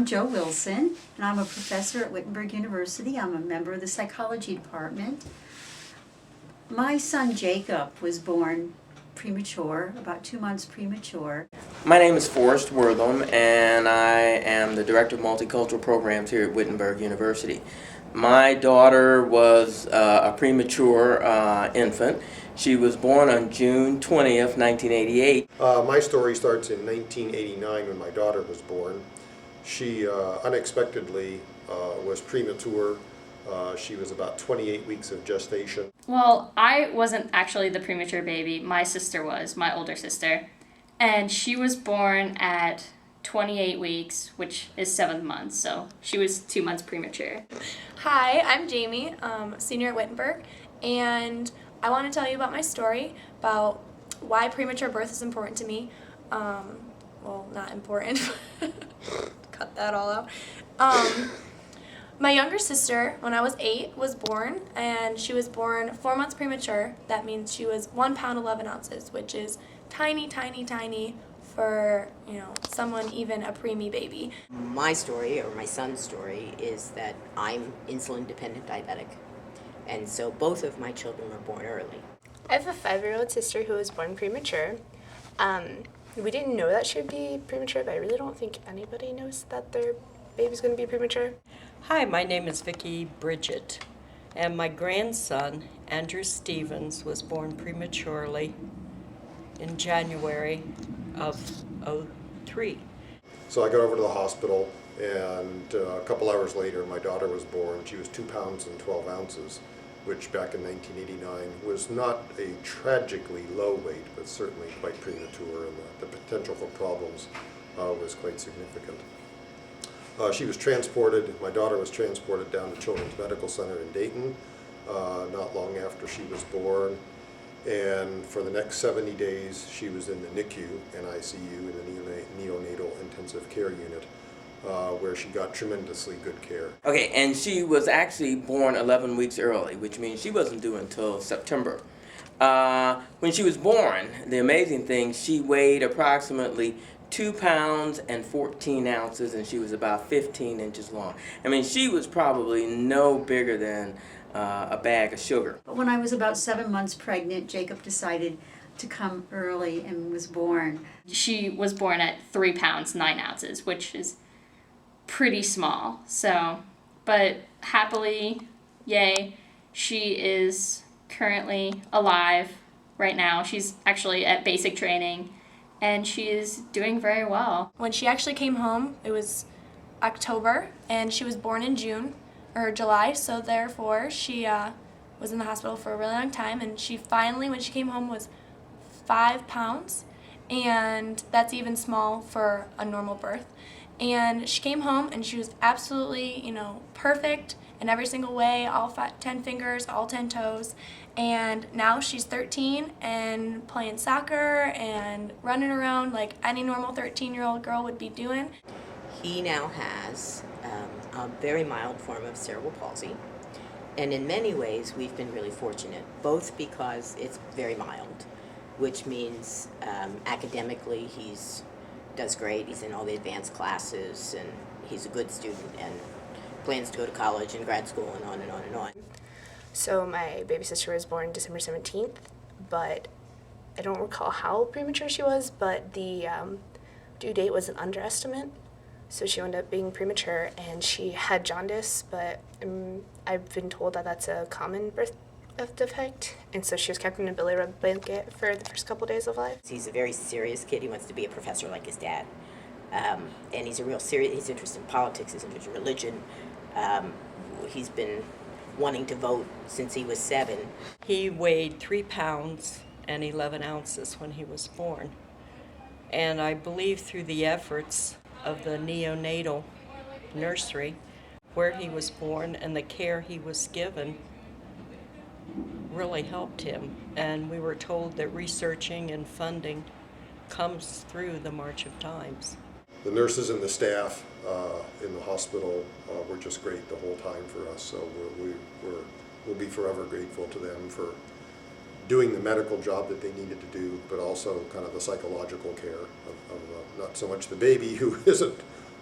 I'm Jo Wilson, and I'm a professor at Wittenberg University. I'm a member of the psychology department. My son Jacob was born premature, about 2 months premature. My name is Forrest Wortham, and I am the Director of Multicultural Programs here at Wittenberg University. My daughter was a premature infant. She was born on June 20th, 1988. My story starts in 1989 when my daughter was born. She unexpectedly was premature. She was about 28 weeks of gestation. Well, I wasn't actually the premature baby. My sister was, my older sister. And she was born at 28 weeks, which is 7 months, so she was 2 months premature. Hi, I'm Jamie, senior at Wittenberg, and I want to tell you about my story, about why premature birth is important to me. Well, not important. Cut that all out. My younger sister, when I was 8, was born, and she was born 4 months premature. That means she was 1 pound 11 ounces, which is tiny, tiny, tiny for, someone even a preemie baby. My story, or my son's story, is that I'm insulin-dependent diabetic, and so both of my children were born early. I have a 5-year-old sister who was born premature. We didn't know that she would be premature, but I really don't think anybody knows that their baby's going to be premature. Hi, my name is Vicki Bridget, and my grandson, Andrew Stevens, was born prematurely in January of '03. So I got over to the hospital, and a couple hours later my daughter was born. She was 2 pounds and 12 ounces, which back in 1989 was not a tragically low weight, but certainly quite premature, and the potential for problems was quite significant. She was transported, my daughter was transported down to Children's Medical Center in Dayton not long after she was born, and for the next 70 days she was in the NICU, NICU, in the neonatal intensive care unit, where she got tremendously good care. Okay, and she was actually born 11 weeks early, which means she wasn't due until September. When she was born, the amazing thing, she weighed approximately 2 pounds and 14 ounces, and she was about 15 inches long. I mean, she was probably no bigger than a bag of sugar. When I was about 7 months pregnant, Jacob decided to come early and was born. She was born at 3 pounds, 9 ounces, which is pretty small. So, but happily, yay, she is currently alive right now. She's actually at basic training, and she is doing very well. When she actually came home, it was October, and she was born in June or July, so therefore she was in the hospital for a really long time, and she finally, when she came home, was 5 pounds, and that's even small for a normal birth. And she came home, and she was absolutely, perfect in every single way, all 10 fingers, all 10 toes. And now she's 13 and playing soccer and running around like any normal 13-year-old girl would be doing. He now has a very mild form of cerebral palsy, and in many ways we've been really fortunate, both because it's very mild, which means academically does great. He's in all the advanced classes, and he's a good student and plans to go to college and grad school and on and on and on. So my baby sister was born December 17th, but I don't recall how premature she was, but the due date was an underestimate, so she ended up being premature, and she had jaundice, but I've been told that that's a common birth defect, and so she was kept in a billy rub blanket for the first couple days of life. He's a very serious kid. He wants to be a professor like his dad, and he's a real serious. He's interested in politics. He's interested in religion. He's been wanting to vote since he was 7. He weighed 3 pounds and 11 ounces when he was born. And I believe through the efforts of the neonatal nursery where he was born and the care he was given really helped him. And we were told that researching and funding comes through the March of Dimes. The nurses and the staff in the hospital were just great the whole time for us, so we'll be forever grateful to them for doing the medical job that they needed to do, but also kind of the psychological care of not so much the baby, who isn't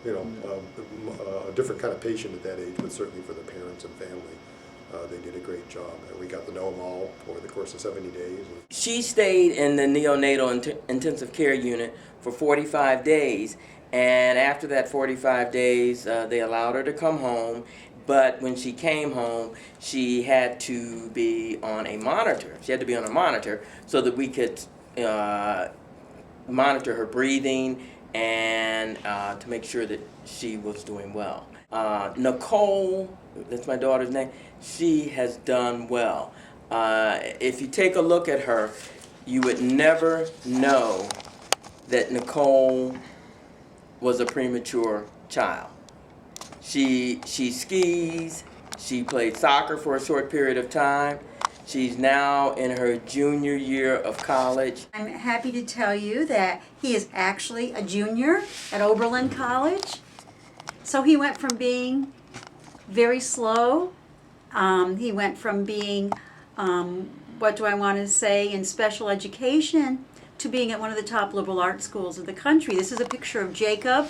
a different kind of patient at that age, but certainly for the parents and family, they did a great job. We got to know them all over the course of 70 days. She stayed in the neonatal intensive care unit for 45 days, and after that 45 days, they allowed her to come home. But when she came home, she had to be on a monitor. She had to be on a monitor so that we could monitor her breathing and to make sure that she was doing well. Nicole, that's my daughter's name, she has done well. If you take a look at her, you would never know that Nicole was a premature child. She skis, she played soccer for a short period of time. She's now in her junior year of college. I'm happy to tell you that he is actually a junior at Oberlin College. So he went from being very slow, he went from being, what do I want to say, in special education, to being at one of the top liberal arts schools of the country. This is a picture of Jacob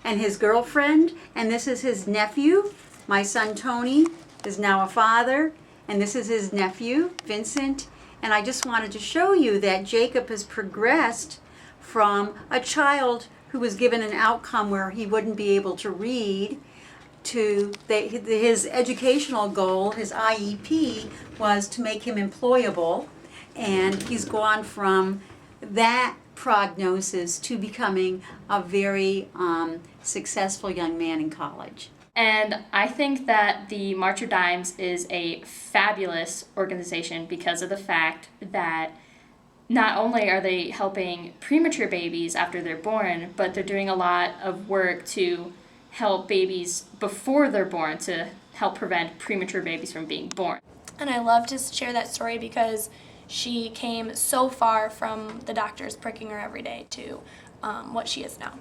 and his girlfriend, and this is his nephew. My son Tony is now a father, and this is his nephew, Vincent. And I just wanted to show you that Jacob has progressed from a child who was given an outcome where he wouldn't be able to read to his educational goal, his IEP, was to make him employable. And he's gone from that prognosis to becoming a very successful young man in college. And I think that the March of Dimes is a fabulous organization because of the fact that not only are they helping premature babies after they're born, but they're doing a lot of work to help babies before they're born to help prevent premature babies from being born. And I love to share that story because she came so far from the doctors pricking her every day to what she is now.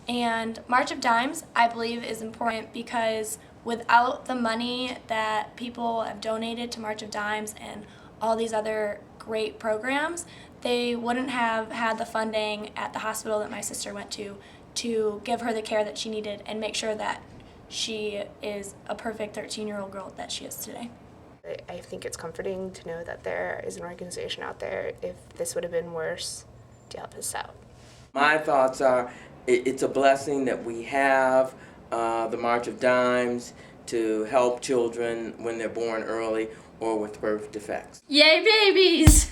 And March of Dimes, I believe, is important because without the money that people have donated to March of Dimes and all these other great programs, they wouldn't have had the funding at the hospital that my sister went to give her the care that she needed and make sure that she is a perfect 13-year-old girl that she is today. I think it's comforting to know that there is an organization out there, if this would have been worse, to help us out. My thoughts are it's a blessing that we have the March of Dimes to help children when they're born early or with birth defects. Yay, babies!